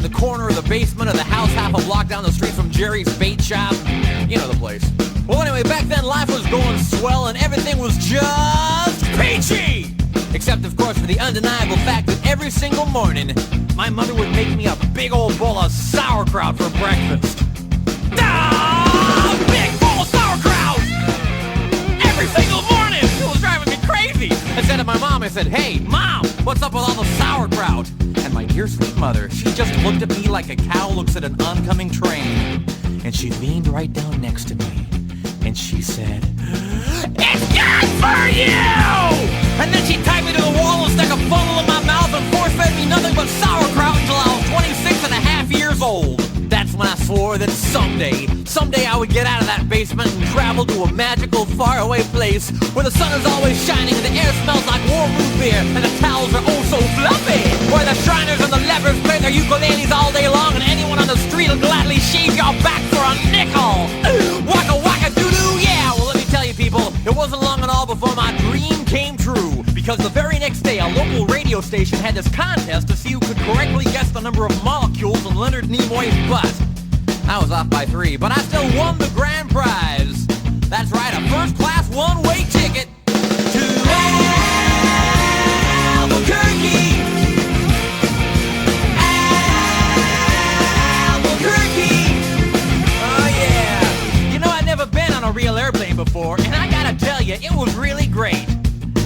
in the corner of the basement of the house half a block down the street from Jerry's Bait Shop. You know the place. Well, anyway, back then life was going swell and everything was just peachy! Except, of course, for the undeniable fact that every single morning, my mother would make me a big old bowl of sauerkraut for breakfast. Big bowl of sauerkraut! Every single morning! It was driving me crazy! I said to my mom, I said, "Hey, Mom, what's up with all the sauerkraut?" And my dear sweet mother, she just looked at me like a cow looks at an oncoming train. And she leaned right down next to me. And she said, "It's good for you!" And then she tied me to the wall and stuck a funnel in my mouth and force-fed me nothing but sauerkraut until I was 26 and a half years old. That's when I swore that someday I would get out of that basement and travel to a magical, faraway place where the sun is always shining and the air smells like warm root beer and the towels are oh so fluffy. Where the Shriners and the lepers play their ukuleles all day long and anyone on the street will gladly shave your back for a nickel. Waka waka doo-doo, yeah! Well, let me tell you people, it wasn't long at all before my dream came true. Because the very next day, a local radio station had this contest to see who could correctly guess the number of molecules in Leonard Nimoy's butt. I was off by 3, but I still won the grand prize. That's right, a first-class one-way ticket to Albuquerque. Albuquerque. Oh, yeah. You know, I'd never been on a real airplane before, and I gotta tell you, it was really great.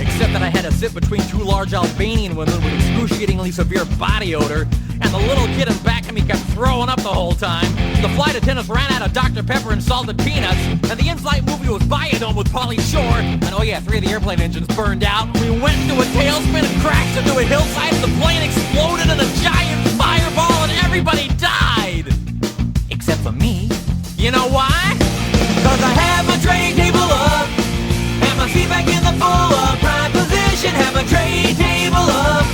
Except that I had to sit between 2 large Albanian women with excruciatingly severe body odor, and the little kid in back of me kept throwing up the whole time. The flight attendants ran out of Dr. Pepper and salted peanuts, and the in-flight movie was Biodome with Pauly Shore, and oh yeah, 3 of the airplane engines burned out. We went into a tailspin and crashed into a hillside, and the plane exploded in a giant fireball, and everybody died! Except for me. You know why? 'Cause I had my tray table up, and my seat back in the full upright position. Have my tray table up,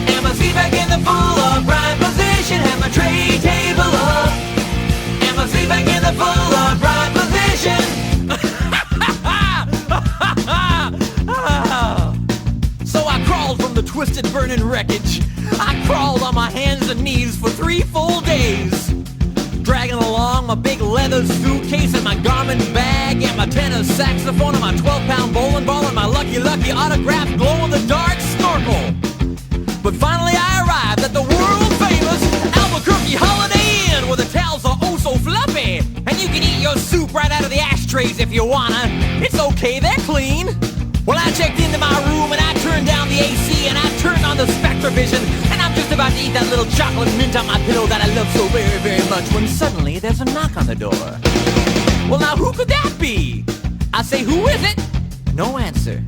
and my seat back in the full upright position. Have my tray table up, and my seat back in the full upright position. So I crawled from the twisted burning wreckage. I crawled on my hands and knees for 3 full days, dragging along my big leather suitcase and my Garmin bag and my tenor saxophone and my 12-pound bowling ball and my Lucky Lucky autographed glow-in-the-dark snorkel. But finally I arrived at the world-famous Albuquerque Holiday Inn where the towels are oh so fluffy and you can eat your soup right out of the ashtrays if you wanna. It's okay, they're clean. Well, I checked into my room and I turned down the AC and I turned on the SpectraVision and I'm just about to eat that little chocolate mint on my pillow that I love so very, very much when suddenly there's a knock on the door. Well, now who could that be? I say, who is it? No answer.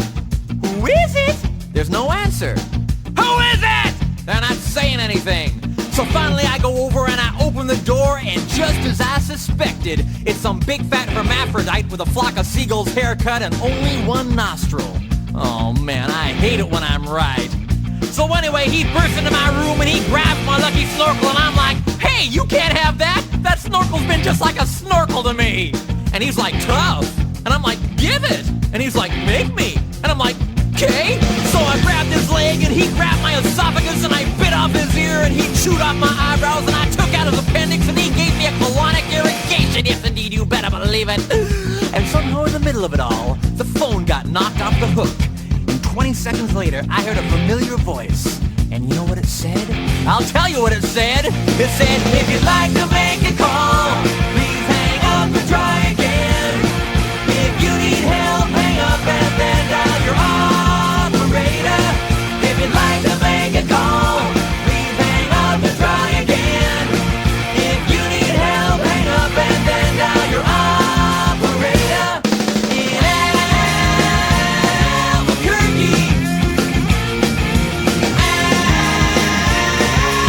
Who is it? There's no answer. Who is it? They're not saying anything. So finally I go over and I open the door and just as I suspected, it's some big fat hermaphrodite with a flock of seagulls haircut and only one nostril. Oh man, I hate it when I'm right. So anyway, he burst into my room and he grabbed my lucky snorkel and I'm like, "Hey, you can't have that! That snorkel's been just like a snorkel to me!" And he's like, "Tough." And I'm like, "Give it!" And he's like, "Make me!" And I'm like, "Okay." So I grabbed his leg and he grabbed my esophagus and I bit off his ear and he chewed off my eyebrows and I took out his appendix and he gave me a colonic irrigation. Yes, indeed, you better believe it. And somehow in the middle of it all, the phone got knocked off the hook. And 20 seconds later, I heard a familiar voice. And you know what it said? I'll tell you what it said. It said, "If you'd like to make a call, please hang up and try again. If you need help, hang up and then dial your operator. If you'd like to make a call, please hang up and try again. If you need help, hang up and then dial your operator." In Albuquerque,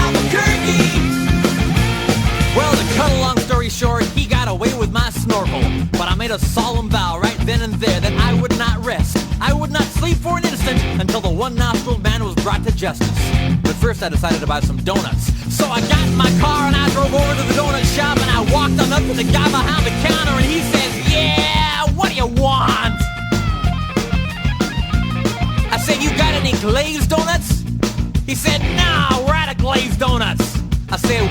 Albuquerque. Well, to cut a long story short, he got away with my snorkel. But I made a solemn vow right then and there that I would not rest. I would not sleep for an instant until the one-nostriled man was brought to justice. But first I decided to buy some donuts. So I got in my car and I drove over to the donut shop and I walked on up to the guy behind the counter and he says, "Yeah, what do you want?" I said, "You got any glazed donuts?" He said, "No, we're out of glazed donuts." I said,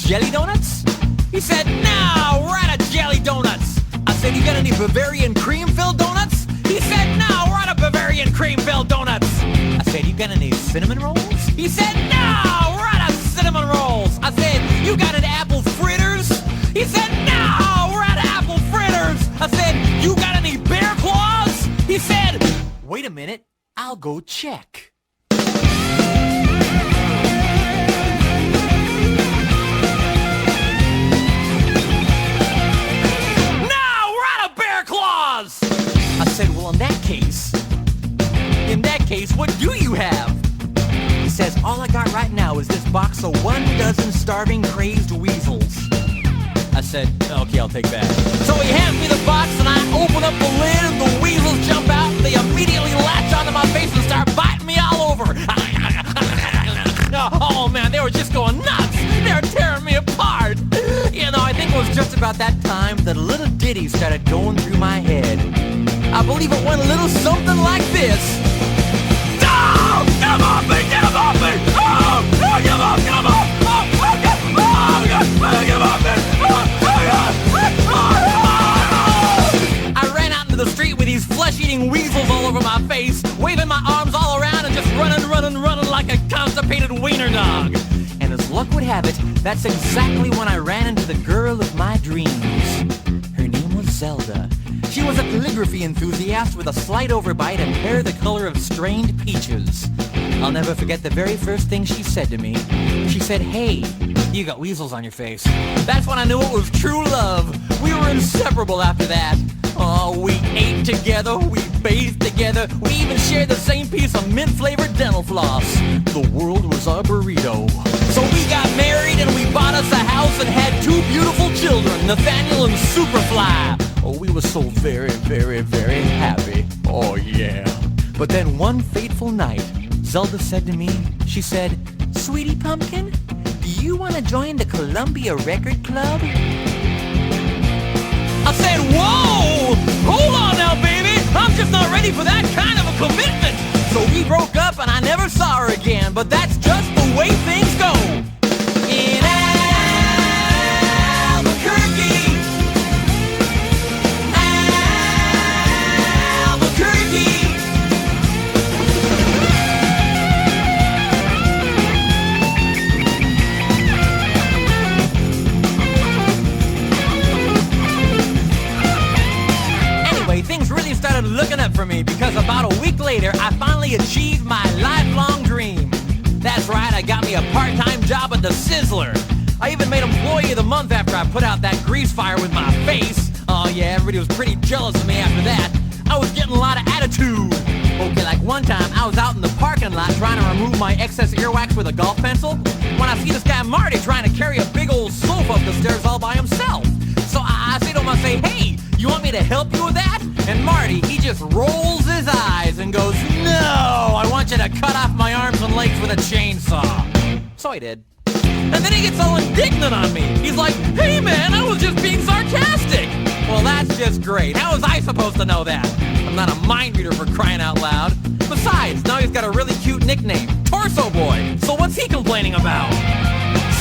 jelly donuts? He said, no, we're out of jelly donuts. I said, you got any Bavarian cream-filled donuts? He said, no, we're out of Bavarian cream-filled donuts. I said, you got any cinnamon rolls? He said, no, we're out of cinnamon rolls. I said, you got any apple fritters? He said, no, we're out of apple fritters. I said, you got any bear claws? He said, wait a minute, I'll go check. I said, well, in that case, what do you have? He says, all I got right now is this box of 12 starving, crazed weasels. I said, okay, I'll take that. So he hands me the box and I open up the lid and the weasels jump out and they immediately latch onto my face and start biting me all over. Oh man, they were just going nuts. They were tearing me apart. You know, I think it was just about that time that a little ditty started going through my head. I believe it went a little something like this. Oh, get him off me! Get him off me! Oh, get him off! Get him off! Oh, get him off me! I ran out into the street with these flesh-eating weasels all over my face, waving my arms all around and just running like a constipated wiener dog. And as luck would have it, that's exactly when I ran into the girl of my dreams. Her name was Zelda. She was a calligraphy enthusiast with a slight overbite and hair the color of strained peaches. I'll never forget the very first thing she said to me. She said, hey, you got weasels on your face. That's when I knew it was true love. We were inseparable after that. Oh, we ate together, we bathed together, we even shared the same piece of mint-flavored dental floss. The world was our burrito. So we got married and we bought us a house and had 2 beautiful children, Nathaniel and Superfly. Oh, we were so very, very, very happy. Oh, yeah. But then one fateful night, Zelda said to me, she said, Sweetie Pumpkin, do you want to join the Columbia Record Club? I said, whoa! Hold on now, baby! I'm just not ready for that kind of a commitment! So we broke up and I never saw her again, but that's just the way things go! In Albuquerque! Things really started looking up for me because about a week later, I finally achieved my lifelong dream. That's right, I got me a part-time job at the Sizzler. I even made Employee of the Month after I put out that grease fire with my face. Oh yeah, everybody was pretty jealous of me after that. I was getting a lot of attitude. Okay, like one time, I was out in the parking lot trying to remove my excess earwax with a golf pencil when I see this guy Marty trying to carry a big old sofa up the stairs all by himself. So I say to him, I say, hey, you want me to help you with that? And Marty, he just rolls his eyes and goes, no, I want you to cut off my arms and legs with a chainsaw. So I did. And then he gets all indignant on me. He's like, hey man, I was just being sarcastic. Well, that's just great. How was I supposed to know that? I'm not a mind reader for crying out loud. Besides, now he's got a really cute nickname, Torso Boy. So what's he complaining about?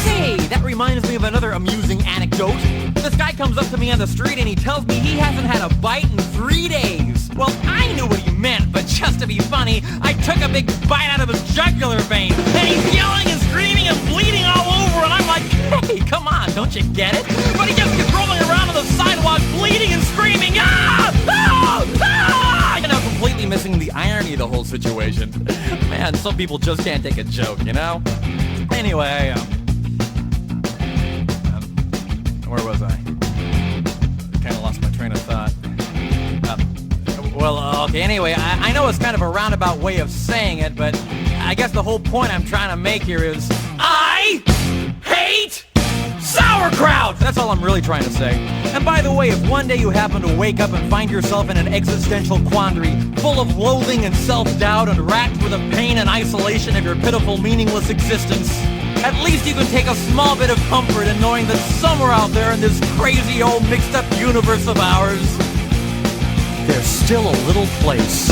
Say, that reminds me of another amusing anecdote. This guy comes up to me on the street and he tells me he hasn't had a bite in 3 days. Well, I knew what he meant, but just to be funny, I took a big bite out of his jugular vein. And he's yelling and screaming and bleeding all over, and I'm like, hey, come on, don't you get it? But he just keeps rolling around on the sidewalk, bleeding and screaming, ah! Ah! Ah! You know, completely missing the irony of the whole situation. Man, some people just can't take a joke, you know? Anyway, where was I? Kind of lost my train of thought. Okay, anyway, I know it's kind of a roundabout way of saying it, but I guess the whole point I'm trying to make here is I hate sauerkraut! That's all I'm really trying to say. And by the way, if one day you happen to wake up and find yourself in an existential quandary, full of loathing and self-doubt and racked with the pain and isolation of your pitiful, meaningless existence, at least you can take a small bit of comfort in knowing that somewhere out there in this crazy old mixed up universe of ours, there's still a little place